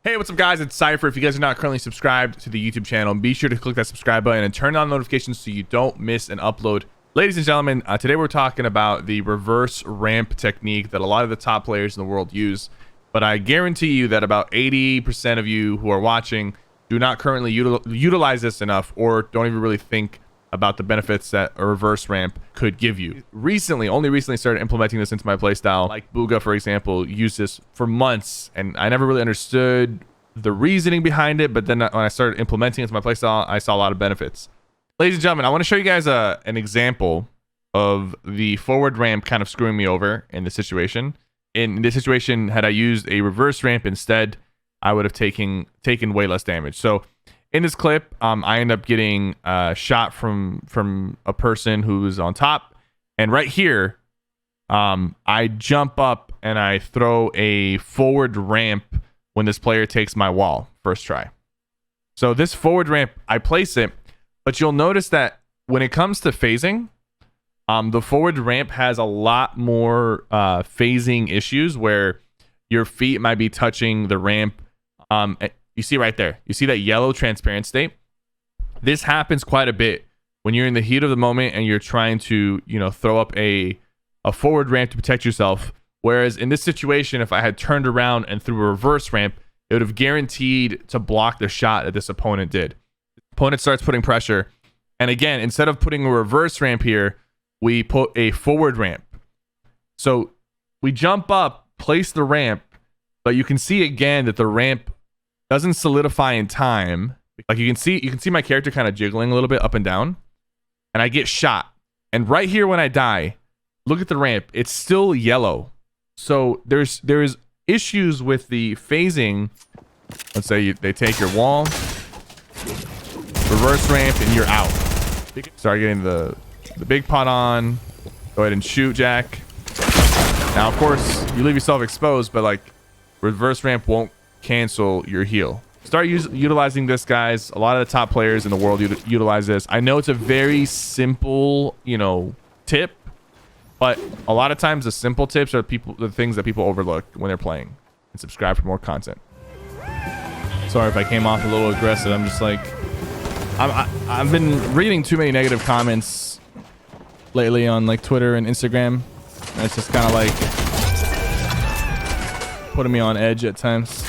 Hey, what's up guys? It's Cypher. If you guys are not currently subscribed to the YouTube channel, be sure to click that subscribe button and turn on notifications so you don't miss an upload. Ladies and gentlemen, today we're talking about the reverse ramp technique that a lot of the top players in the world use. But I guarantee you that about 80% of you who are watching do not currently utilize this enough, or don't even really think about the benefits that a reverse ramp could give you. Only recently started implementing this into my playstyle. Like Booga, for example, used this for months, and I never really understood the reasoning behind it. But then when I started implementing it into my playstyle, I saw a lot of benefits. Ladies and gentlemen, I want to show you guys an example of the forward ramp kind of screwing me over in this situation. In this situation, had I used a reverse ramp instead, I would have taken way less damage. So in this clip, I end up getting shot from a person who's on top, and right here, I jump up and I throw a forward ramp when this player takes my wall first try. So this forward ramp, I place it, but you'll notice that when it comes to phasing, the forward ramp has a lot more phasing issues where your feet might be touching the ramp. You see right there, you see that yellow transparent state? This happens quite a bit when you're in the heat of the moment and you're trying to, throw up a forward ramp to protect yourself. Whereas in this situation, if I had turned around and threw a reverse ramp, it would have guaranteed to block the shot that this opponent did. The opponent starts putting pressure. And again, instead of putting a reverse ramp here, we put a forward ramp. So we jump up, place the ramp, but you can see again that the ramp doesn't solidify in time. Like you can see my character kind of jiggling a little bit up and down, and I get shot. And right here when I die, look at the ramp, it's still yellow. So there's issues with the phasing. Let's say they take your wall, reverse ramp, and you're out. Start getting the big pot on. Go ahead and shoot, Jack. Now of course you leave yourself exposed, but like reverse ramp won't cancel your heal. Start utilizing this, guys. A lot of the top players in the world utilize this. I know it's a very simple tip, but a lot of times the simple tips are the things that people overlook when they're playing. And subscribe for more content. Sorry if I came off a little aggressive. I'm just like I've been reading too many negative comments lately on like Twitter and Instagram, and it's just kind of like putting me on edge at times.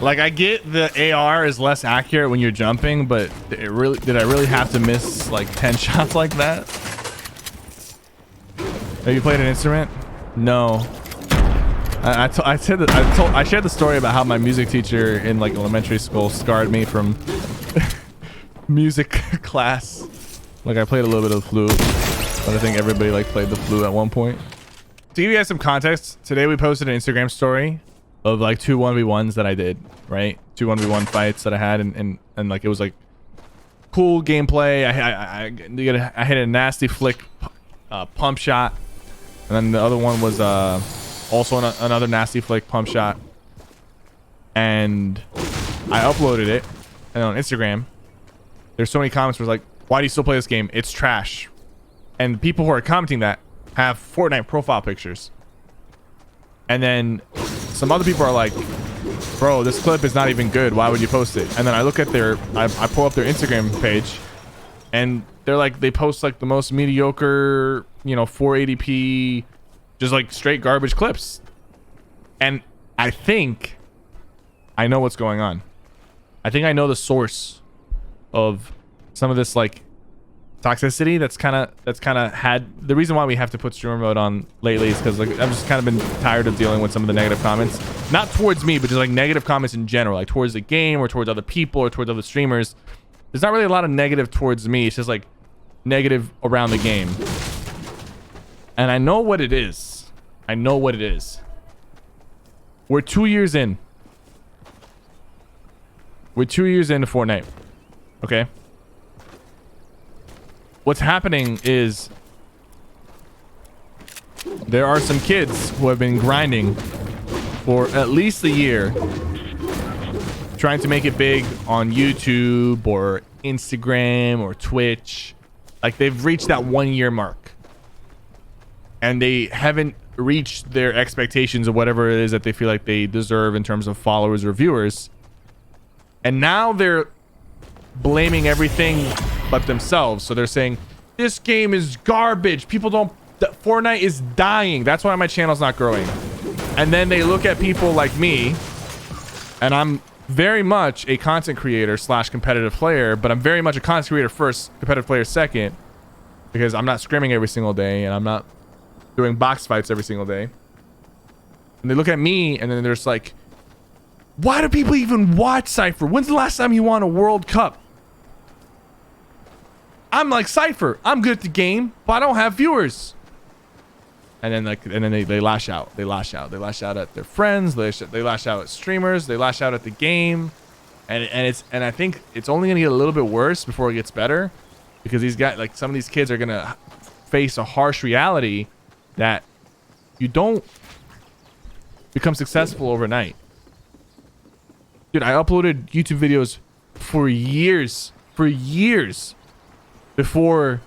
Like, I get the AR is less accurate when you're jumping, but did I really have to miss like 10 shots like that? Have you played an instrument? No. I shared the story about how my music teacher in like elementary school scarred me from music class. Like, I played a little bit of the flute, but I think everybody like played the flute at one point. To give you guys some context, today we posted an Instagram story of like 2 1v1s that I did, right? 2 1v1 fights that I had, and like it was like cool gameplay. I hit a nasty flick pump shot, and then the other one was also another nasty flick pump shot, and I uploaded it, and on Instagram there's so many comments where it's like, why do you still play this game? It's trash. And the people who are commenting that have Fortnite profile pictures. And then some other people are like, bro, this clip is not even good. Why would you post it? And then I look at I pull up their Instagram page, and they're like, they post like the most mediocre, 480p, just like straight garbage clips. And I think I know what's going on. I think I know the source of some of this like toxicity that's kind of had. The reason why we have to put streamer mode on lately is because like I've just kind of been tired of dealing with some of the negative comments, not towards me, but just like negative comments in general, like towards the game or towards other people or towards other streamers. There's not really a lot of negative towards me. It's just like negative around the game, and I know what it is. I know what it is. We're 2 years in. We're 2 years into Fortnite. Okay. What's happening is there are some kids who have been grinding for at least a year trying to make it big on YouTube or Instagram or Twitch. Like, they've reached that 1 year mark and they haven't reached their expectations of whatever it is that they feel like they deserve in terms of followers or viewers. And now they're blaming everything but themselves. So they're saying this game is garbage. People don't, Fortnite is dying. That's why my channel's not growing. And then they look at people like me, and I'm very much a content creator slash competitive player, but I'm very much a content creator first, competitive player second, because I'm not scrimming every single day and I'm not doing box fights every single day. And they look at me and then they're just like, why do people even watch Cypher? When's the last time you won a World Cup? I'm like, Cypher, I'm good at the game, but I don't have viewers. And then they lash out. They lash out. They lash out at their friends. They lash out at streamers. They lash out at the game. And I think it's only gonna get a little bit worse before it gets better, because these guys, like, some of these kids are gonna face a harsh reality that you don't become successful overnight. Dude, I uploaded YouTube videos for years before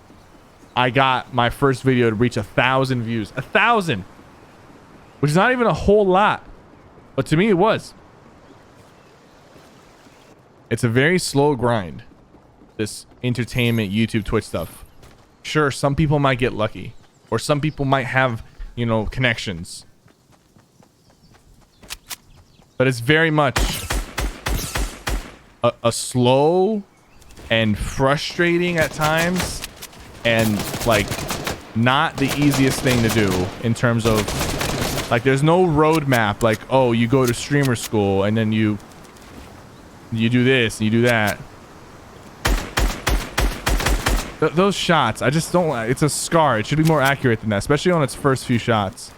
I got my first video to reach 1,000 views. 1,000, which is not even a whole lot, but to me it was. It's a very slow grind, this entertainment YouTube Twitch stuff. Sure, some people might get lucky, or some people might have, you know, connections, but it's very much a slow and frustrating at times, and like not the easiest thing to do in terms of, like, there's no roadmap like, oh, you go to streamer school and then you do this and you do that. Those shots, I just don't, it's a scar. It should be more accurate than that, especially on its first few shots.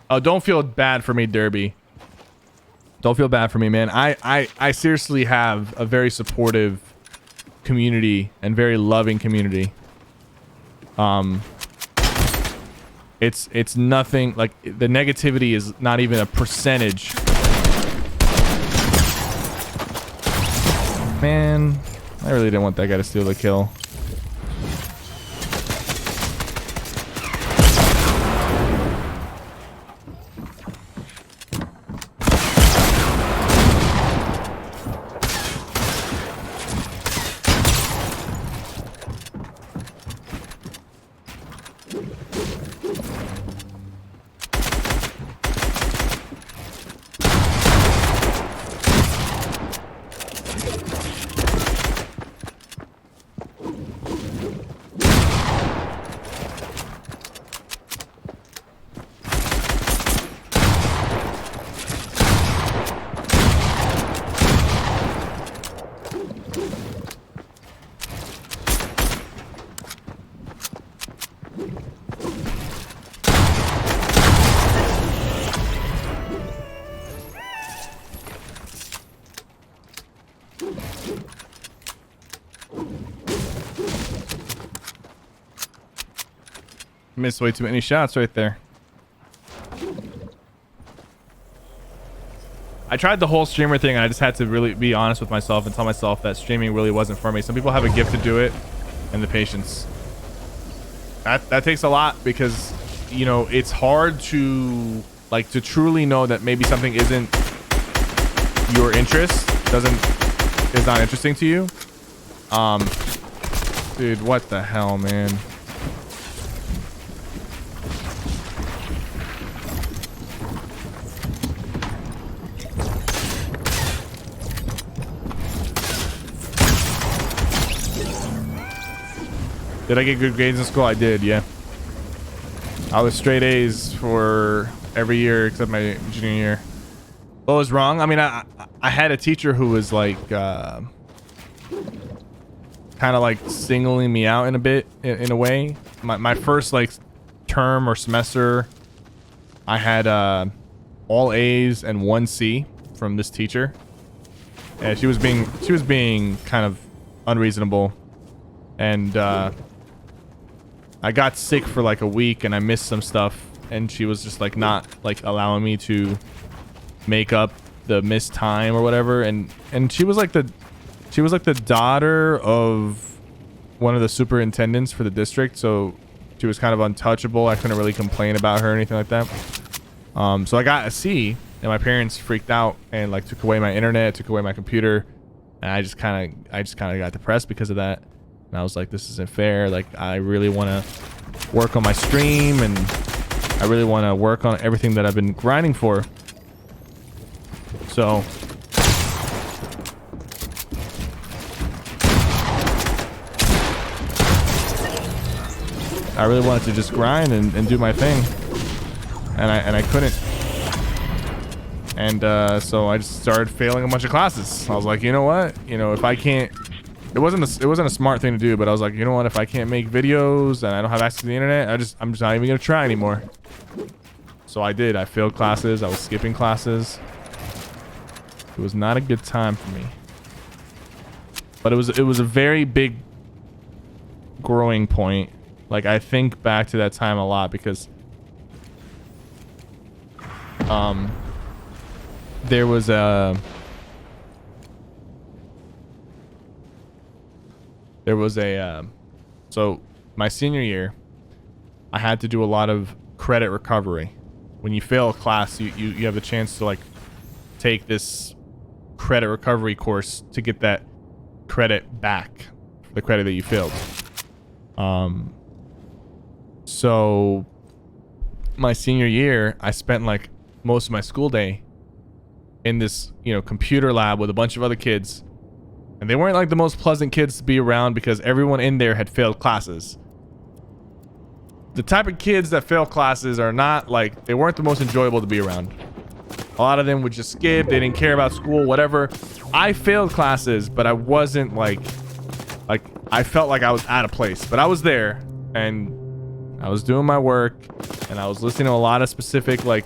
Oh, don't feel bad for me, Derby. Don't feel bad for me, man. I seriously have a very supportive community and very loving community. It's nothing, like, the negativity is not even a percentage. Man, I really didn't want that guy to steal the kill. Missed way too many shots right there. I tried the whole streamer thing, and I just had to really be honest with myself and tell myself that streaming really wasn't for me. Some people have a gift to do it, and the patience. That takes a lot, because, you know, it's hard to, like, to truly know that maybe something isn't your interest, is not interesting to you. Dude, what the hell, man? Did I get good grades in school? I did, yeah. I was straight A's for every year except my junior year. What was wrong? I mean, I had a teacher who was like kind of like singling me out in a bit, in a way. My first like term or semester, I had all A's and 1 C from this teacher. And she was being kind of unreasonable, and I got sick for like a week and I missed some stuff, and she was just like not like allowing me to make up the missed time or whatever. And she was like the daughter of one of the superintendents for the district, so she was kind of untouchable. I couldn't really complain about her or anything like that. So I got a C, and my parents freaked out and like took away my internet, took away my computer, and I just kind of got depressed because of that. And I was like, this isn't fair. Like, I really want to work on my stream, and I really want to work on everything that I've been grinding for. So I really wanted to just grind and do my thing, and I couldn't. And so I just started failing a bunch of classes. I was like, you know what? You know, if I can't, it wasn't a smart thing to do, but I was like, you know what? If I can't make videos and I don't have access to the internet, I'm just not even gonna try anymore. So I did. I failed classes. I was skipping classes. It was not a good time for me. But it was a very big growing point. Like, I think back to that time a lot because there was a so my senior year, I had to do a lot of credit recovery. When you fail a class, you have the chance to like take this credit recovery course to get that credit back for the credit that you failed. So my senior year, I spent like most of my school day in this, you know, computer lab with a bunch of other kids, and they weren't like the most pleasant kids to be around because everyone in there had failed classes. The type of kids that fail classes are not like, they weren't the most enjoyable to be around. A lot of them would just skip. They didn't care about school, whatever. I failed classes, but I wasn't like I felt like I was out of place, but I was there and I was doing my work, and I was listening to a lot of specific like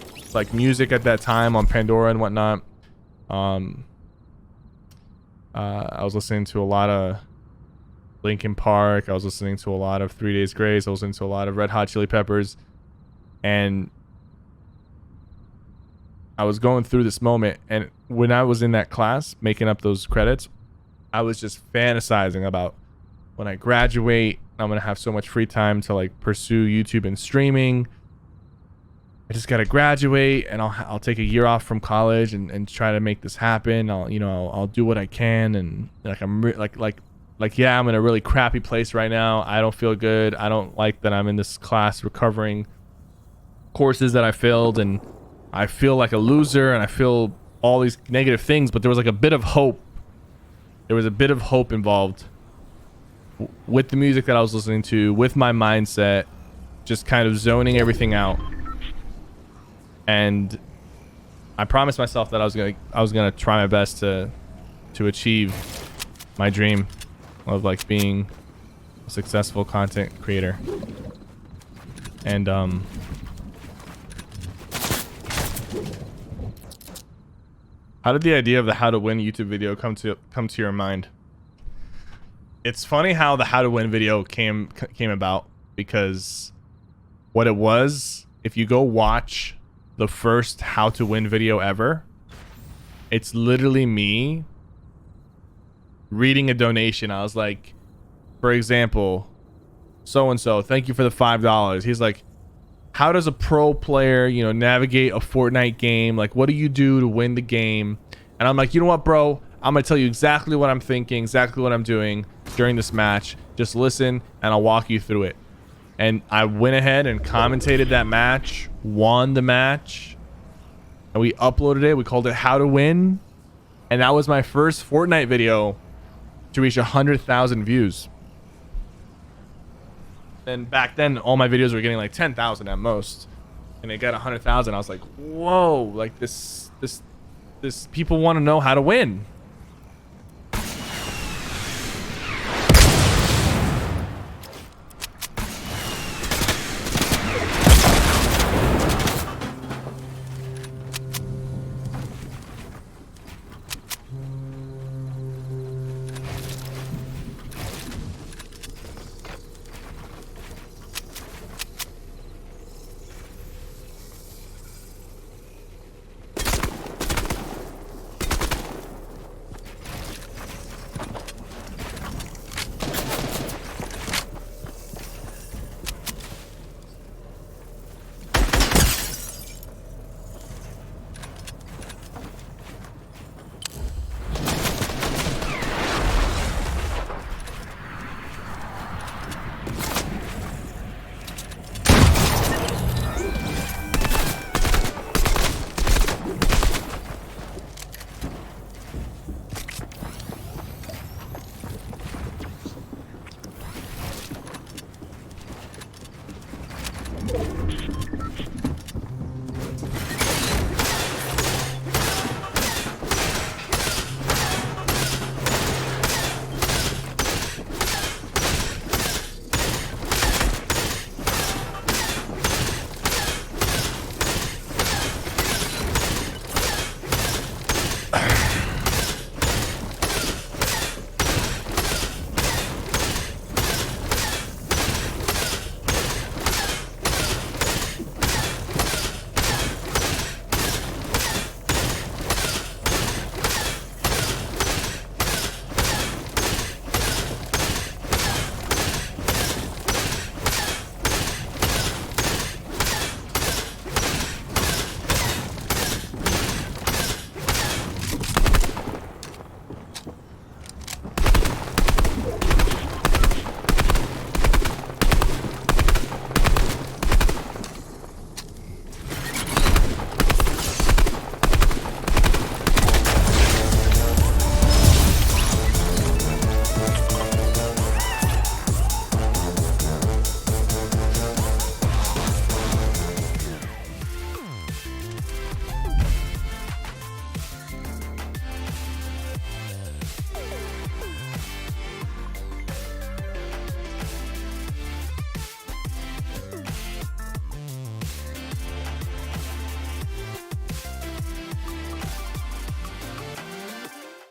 music at that time on Pandora and whatnot. I was listening to a lot of Linkin Park. I was listening to a lot of 3 Days Grace. I was listening to a lot of Red Hot Chili Peppers, and I was going through this moment. And when I was in that class making up those credits, I was just fantasizing about when I graduate, I'm gonna have so much free time to like pursue YouTube and streaming. I just gotta graduate, and I'll take a year off from college and try to make this happen. I'll do what I can, and like yeah, I'm in a really crappy place right now. I don't feel good. I don't like that I'm in this class recovering courses that I failed, and I feel like a loser, and I feel all these negative things. But there was like a bit of hope. There was a bit of hope involved with the music that I was listening to, with my mindset, just kind of zoning everything out. And I promised myself that I was gonna try my best to achieve my dream of like being a successful content creator. And how did the idea of the How to Win YouTube video come to your mind? It's funny how the How to Win video came about, because what it was, if you go watch the first How to Win video ever, it's literally me reading a donation. I was like, for example, so and so, thank you for the $5. He's like, how does a pro player, you know, navigate a Fortnite game? Like, what do you do to win the game? And I'm like, you know what, bro? I'm gonna tell you exactly what I'm thinking, exactly what I'm doing during this match. Just listen, and I'll walk you through it. And I went ahead and commentated that match, won the match, and we uploaded it. We called it How to Win, and that was my first Fortnite video to reach 100,000 views. And back then, all my videos were getting like 10,000 at most, and it got 100,000. I was like, whoa! Like this People want to know how to win.